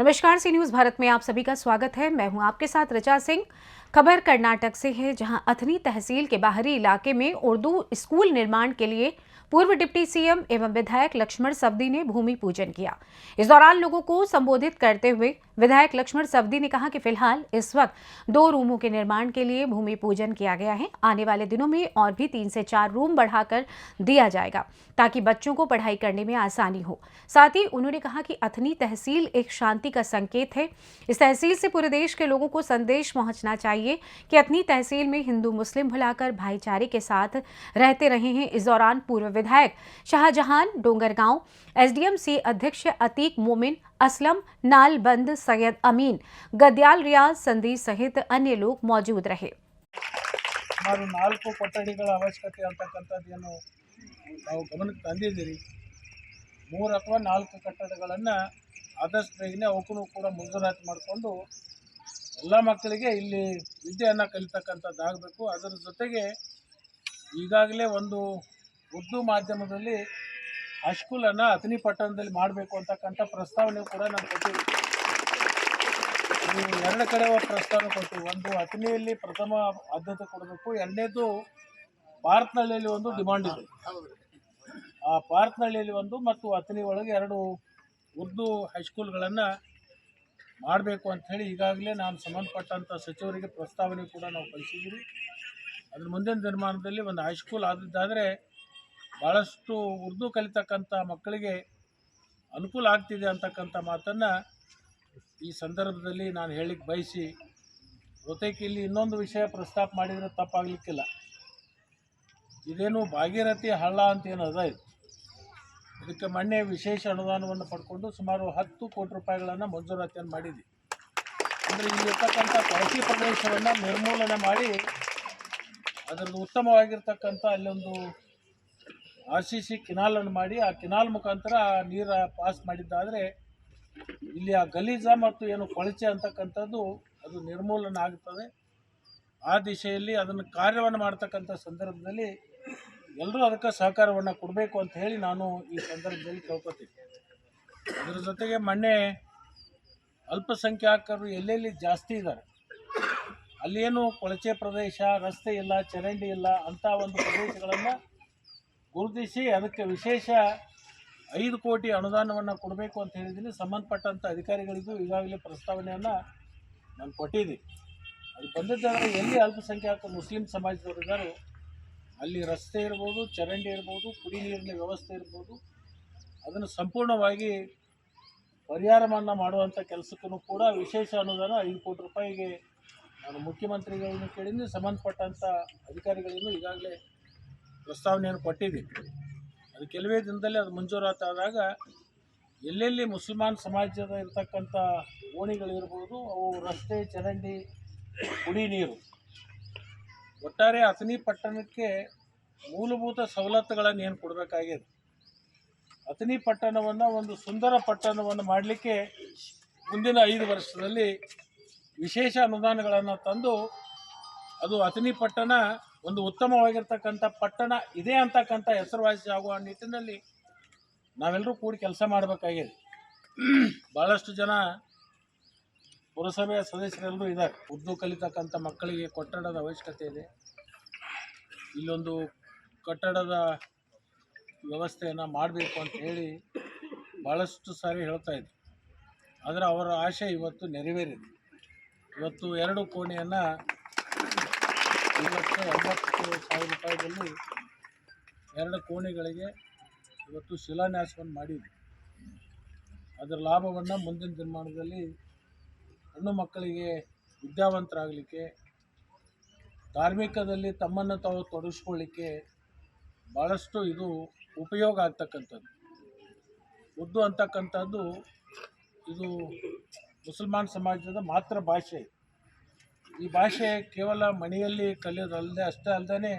नमस्कार, सी न्यूज़ भारत में आप सभी का स्वागत है। मैं हूं आपके साथ ऋचा सिंह। खबर कर्नाटक से है, जहां अथनी तहसील के बाहरी इलाके में उर्दू स्कूल निर्माण के लिए पूर्व डिप्टी सीएम एवं विधायक लक्ष्मण सवदी ने भूमि पूजन किया। इस दौरान लोगों को संबोधित करते हुए विधायक लक्ष्मण सवदी ने कहा कि फिलहाल इस वक्त 2 रूमों के निर्माण के लिए भूमि पूजन किया गया है। आने वाले दिनों में और भी 3 से 4 रूम बढ़ाकर दिया जाएगा ताकि बच्चों को पढ़ाई करने में आसानी हो। साथ ही उन्होंने कहा कि अथनी तहसील एक शांति का संकेत है। इस तहसील से पूरे देश के लोगों को संदेश पहुंचना चाहिए कि अथनी तहसील में हिंदू मुस्लिम भुलाकर भाईचारे के साथ रहते रहे हैं। इस दौरान पूर्व विधायक शाहजहान डोंगरगांव, एसडीएमसी अध्यक्ष अतीक मोमिन, असलम नालबंद, सैयद अमीन, गद्याल रियाज, संदीप सहित अन्य लोग मौजूद रहे। ಸುಮಾರು 4 ಕೊಠಡಿಗಳ ಅವಶ್ಯಕತೆ ಅಂತಕ್ಕಂಥದ್ದೇನು ನಾವು ಗಮನಕ್ಕೆ ತಂದಿದ್ದೀರಿ. 3 ಅಥವಾ 4 ಕಟ್ಟಡಗಳನ್ನು ಆದಷ್ಟು ಬೇಗನೆ ಅವಕ್ಕೂ ಕೂಡ ಮಂಜೂರಾತಿ ಮಾಡಿಕೊಂಡು ಎಲ್ಲ ಮಕ್ಕಳಿಗೆ ಇಲ್ಲಿ ವಿದ್ಯೆಯನ್ನು ಕಲಿತಕ್ಕಂಥದ್ದಾಗಬೇಕು. ಅದರ ಜೊತೆಗೆ ಈಗಾಗಲೇ ಒಂದು ಉರ್ದು ಮಾಧ್ಯಮದಲ್ಲಿ ಹೈಸ್ಕೂಲನ್ನು ಅಥಣಿ ಪಟ್ಟಣದಲ್ಲಿ ಮಾಡಬೇಕು ಅಂತಕ್ಕಂಥ ಪ್ರಸ್ತಾವನೆ ಕೂಡ ನಾನು ಕೊಟ್ಟಿದ್ದೀನಿ. ಎರಡು ಕಡೆ ಪ್ರಸ್ತಾವನೆ ಕೊಡ್ತೀವಿ. ಒಂದು ಅಥಣಿಯಲ್ಲಿ ಪ್ರಥಮ ಆದ್ಯತೆ ಕೊಡಬೇಕು, ಎರಡನೇದು ಪಾರ್ಕ್ನಹಳ್ಳಿಯಲ್ಲಿ ಒಂದು ಡಿಮಾಂಡ್ ಇದೆ. ಆ ಪಾರ್ಕ್ನಹಳ್ಳಿಯಲ್ಲಿ ಒಂದು ಮತ್ತು ಅಥಣಿ ಒಳಗೆ 2 ಉರ್ದು ಹೈಸ್ಕೂಲ್ಗಳನ್ನು ಮಾಡಬೇಕು ಅಂಥೇಳಿ ಈಗಾಗಲೇ ನಾನು ಸಂಬಂಧಪಟ್ಟಂಥ ಸಚಿವರಿಗೆ ಪ್ರಸ್ತಾವನೆ ಕೂಡ ನಾವು ಕಳಿಸಿದ್ದೀವಿ. ಅದ್ರ ಮುಂದಿನ ದಿನಮಾನದಲ್ಲಿ ಒಂದು ಹೈಸ್ಕೂಲ್ ಆದದ್ದಾದರೆ ಭಾಳಷ್ಟು ಉರ್ದು ಕಲಿತಕ್ಕಂಥ ಮಕ್ಕಳಿಗೆ ಅನುಕೂಲ ಆಗ್ತಿದೆ ಅಂತಕ್ಕಂಥ ಮಾತನ್ನು ಈ ಸಂದರ್ಭದಲ್ಲಿ ನಾನು ಹೇಳಿಕ್ಕೆ ಬಯಸಿ, ಜೊತೆಗೆ ಇಲ್ಲಿ ಇನ್ನೊಂದು ವಿಷಯ ಪ್ರಸ್ತಾಪ ಮಾಡಿದರೆ ತಪ್ಪಾಗಲಿಕ್ಕಿಲ್ಲ. ಇದೇನು ಭಾಗೀರಥಿ ಹಳ್ಳ ಅಂತ ಏನು ಅದ, ಇದಕ್ಕೆ ಮೊನ್ನೆ ವಿಶೇಷ ಅನುದಾನವನ್ನು ಪಡ್ಕೊಂಡು ಸುಮಾರು 10 ಕೋಟಿ ರೂಪಾಯಿಗಳನ್ನು ಮಂಜೂರಾತಿಯನ್ನು ಮಾಡಿದ್ವಿ. ಅಂದರೆ ಇಲ್ಲಿರ್ತಕ್ಕಂಥ ಕೊಳಚೆ ಪ್ರದೇಶವನ್ನು ನಿರ್ಮೂಲನೆ ಮಾಡಿ ಅದರದ್ದು ಉತ್ತಮವಾಗಿರ್ತಕ್ಕಂಥ ಅಲ್ಲೊಂದು RCC ಕೆನಾಲನ್ನು ಮಾಡಿ ಆ ಕೆನಾಲ್ ಮುಖಾಂತರ ನೀರು ಪಾಸ್ ಮಾಡಿದ್ದಾದರೆ ಇಲ್ಲಿ ಆ ಗಲೀಜ ಮತ್ತು ಏನು ಕೊಳಚೆ ಅಂತಕ್ಕಂಥದ್ದು ಅದು ನಿರ್ಮೂಲನೆ ಆಗುತ್ತದೆ. ಆ ದಿಶೆಯಲ್ಲಿ ಅದನ್ನು ಕಾರ್ಯವನ್ನು ಮಾಡ್ತಕ್ಕಂಥ ಸಂದರ್ಭದಲ್ಲಿ ಎಲ್ಲರೂ ಅದಕ್ಕೆ ಸಹಕಾರವನ್ನು ಕೊಡಬೇಕು ಅಂತ ಹೇಳಿ ನಾನು ಈ ಸಂದರ್ಭದಲ್ಲಿ ಕೇಳ್ಕೊತೀನಿ. ಅದರ ಜೊತೆಗೆ ಮೊನ್ನೆ ಅಲ್ಪಸಂಖ್ಯಾತರು ಎಲ್ಲೆಲ್ಲಿ ಜಾಸ್ತಿ ಇದ್ದಾರೆ ಅಲ್ಲೇನು ಕೊಳಚೆ ಪ್ರದೇಶ, ರಸ್ತೆ ಇಲ್ಲ, ಚರಂಡಿ ಇಲ್ಲ ಅಂಥ ಒಂದು ಪ್ರದೇಶಗಳನ್ನು ಗುರುತಿಸಿ ಅದಕ್ಕೆ ವಿಶೇಷ 5 ಕೋಟಿ ಅನುದಾನವನ್ನು ಕೊಡಬೇಕು ಅಂತ ಹೇಳಿದ್ದೀನಿ. ಸಂಬಂಧಪಟ್ಟಂಥ ಅಧಿಕಾರಿಗಳಿಗೂ ಈಗಾಗಲೇ ಪ್ರಸ್ತಾವನೆಯನ್ನು ನಾನು ಕೊಟ್ಟಿದ್ದೀನಿ. ಅದು ಬಂದಿದ್ದಾದರೆ ಎಲ್ಲಿ ಅಲ್ಪಸಂಖ್ಯಾತ ಮುಸ್ಲಿಂ ಸಮಾಜದವರು ಇದ್ದಾರೋ ಅಲ್ಲಿ ರಸ್ತೆ ಇರ್ಬೋದು, ಚರಂಡಿ ಇರ್ಬೋದು, ಕುಡಿ ನೀರಿನ ವ್ಯವಸ್ಥೆ ಇರ್ಬೋದು, ಅದನ್ನು ಸಂಪೂರ್ಣವಾಗಿ ಪರಿಹಾರವನ್ನು ಮಾಡುವಂಥ ಕೆಲಸಕ್ಕೂ ಕೂಡ ವಿಶೇಷ ಅನುದಾನ 5 ಕೋಟಿ ರೂಪಾಯಿಗೆ ನಾನು ಮುಖ್ಯಮಂತ್ರಿಗಳನ್ನು ಕೇಳಿದ್ದೀನಿ. ಸಂಬಂಧಪಟ್ಟಂಥ ಅಧಿಕಾರಿಗಳಿಗೂ ಈಗಾಗಲೇ ಪ್ರಸ್ತಾವನೆಯನ್ನು ಕೊಟ್ಟಿದ್ದೀನಿ. ಅದು ಕೆಲವೇ ದಿನದಲ್ಲಿ ಅದು ಮಂಜೂರಾತಿ ಆದಾಗ ಎಲ್ಲೆಲ್ಲಿ ಮುಸಲ್ಮಾನ್ ಸಮಾಜದ ಇರತಕ್ಕಂಥ ಓಣಿಗಳಿರ್ಬೋದು, ಅವು ರಸ್ತೆ, ಚರಂಡಿ, ಕುಡಿ ನೀರು, ಒಟ್ಟಾರೆ ಅಥಣಿ ಪಟ್ಟಣಕ್ಕೆ ಮೂಲಭೂತ ಸವಲತ್ತುಗಳನ್ನು ಏನು ಕೊಡಬೇಕಾಗಿದೆ. ಅಥಣಿ ಪಟ್ಟಣವನ್ನು ಒಂದು ಸುಂದರ ಪಟ್ಟಣವನ್ನು ಮಾಡಲಿಕ್ಕೆ ಮುಂದಿನ 5 ವರ್ಷದಲ್ಲಿ ವಿಶೇಷ ಅನುದಾನಗಳನ್ನು ತಂದು ಅದು ಅಥಣಿ ಪಟ್ಟಣ ಒಂದು ಉತ್ತಮವಾಗಿರ್ತಕ್ಕಂಥ ಪಟ್ಟಣ ಇದೆ ಅಂತಕ್ಕಂಥ ಹೆಸರುವಾಸಿ ಆಗುವ ನಿಟ್ಟಿನಲ್ಲಿ ನಾವೆಲ್ಲರೂ ಕೂಡಿ ಕೆಲಸ ಮಾಡಬೇಕಾಗಿದೆ. ಭಾಳಷ್ಟು ಜನ ಪುರಸಭೆಯ ಸದಸ್ಯರೆಲ್ಲರೂ ಇದ್ದಾರೆ. ಉರ್ದು ಕಲಿತಕ್ಕಂಥ ಮಕ್ಕಳಿಗೆ ಕಟ್ಟಡದ ಅವಶ್ಯಕತೆ ಇದೆ. ಇಲ್ಲೊಂದು ಕಟ್ಟಡದ ವ್ಯವಸ್ಥೆಯನ್ನು ಮಾಡಬೇಕು ಅಂತ ಹೇಳಿ ಭಾಳಷ್ಟು ಸಾರಿ ಹೇಳ್ತಾ ಇದ್ರು. ಆದರೆ ಅವರ ಆಶೆ ಇವತ್ತು ನೆರವೇರಿದೆ. ಇವತ್ತು 2 ಕೋಣೆಯನ್ನು 80,000 ರೂಪಾಯಿದಲ್ಲಿ 2 ಕೋಣೆಗಳಿಗೆ ಇವತ್ತು ಶಿಲಾನ್ಯಾಸವನ್ನು ಮಾಡಿದ್ವಿ. ಅದರ ಲಾಭವನ್ನು ಮುಂದಿನ ದಿನಮಾನದಲ್ಲಿ ಹೆಣ್ಣು ಮಕ್ಕಳಿಗೆ ವಿದ್ಯಾವಂತರಾಗಲಿಕ್ಕೆ, ಧಾರ್ಮಿಕದಲ್ಲಿ ತಮ್ಮನ್ನು ತಾವು ತೊಡಗಿಸ್ಕೊಳ್ಳಿಕ್ಕೆ ಭಾಳಷ್ಟು ಇದು ಉಪಯೋಗ ಆಗ್ತಕ್ಕಂಥದ್ದು. ಉರ್ದು ಅಂತಕ್ಕಂಥದ್ದು ಇದು ಮುಸಲ್ಮಾನ್ ಸಮಾಜದ ಮಾತೃ ಭಾಷೆ. ಈ ಭಾಷೆ ಕೇವಲ ಮನೆಯಲ್ಲಿ ಕಲಿಯೋದಲ್ಲದೆ ಅಷ್ಟೇ ಅಲ್ಲದೆ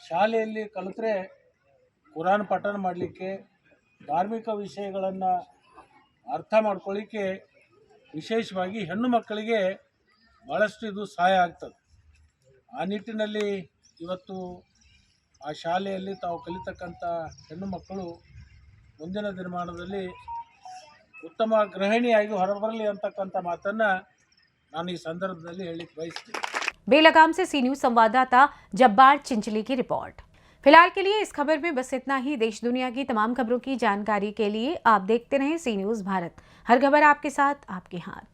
ಶಾಲೆಯಲ್ಲಿ ಕಲಿತ್ರೆ ಕುರಾನ್ ಪಠಣ ಮಾಡಲಿಕ್ಕೆ, ಧಾರ್ಮಿಕ ವಿಷಯಗಳನ್ನು ಅರ್ಥ ಮಾಡ್ಕೊಳ್ಳಿಕ್ಕೆ ವಿಶೇಷವಾಗಿ ಹೆಣ್ಣು ಮಕ್ಕಳಿಗೆ ಭಾಳಷ್ಟು ಇದು ಸಹಾಯ ಆಗ್ತದೆ. ಆ ನಿಟ್ಟಿನಲ್ಲಿ ಇವತ್ತು ಆ ಶಾಲೆಯಲ್ಲಿ ತಾವು ಕಲಿತಕ್ಕಂಥ ಹೆಣ್ಣು ಮಕ್ಕಳು ಮುಂದಿನ ದಿನಮಾನದಲ್ಲಿ ಉತ್ತಮ ಗೃಹಿಣಿಯಾಗಿ ಹೊರಬರಲಿ ಅಂತಕ್ಕಂಥ ಮಾತನ್ನು ನಾನು ಈ ಸಂದರ್ಭದಲ್ಲಿ ಹೇಳಲಿಕ್ಕೆ ಬಯಸ್ತೀನಿ. बेलगाम से सी न्यूज संवाददाता जब्बार चिंचली की रिपोर्ट। फिलहाल के लिए इस खबर में बस इतना ही। देश दुनिया की तमाम खबरों की जानकारी के लिए आप देखते रहें सी न्यूज भारत। हर खबर आपके साथ, आपके हाथ।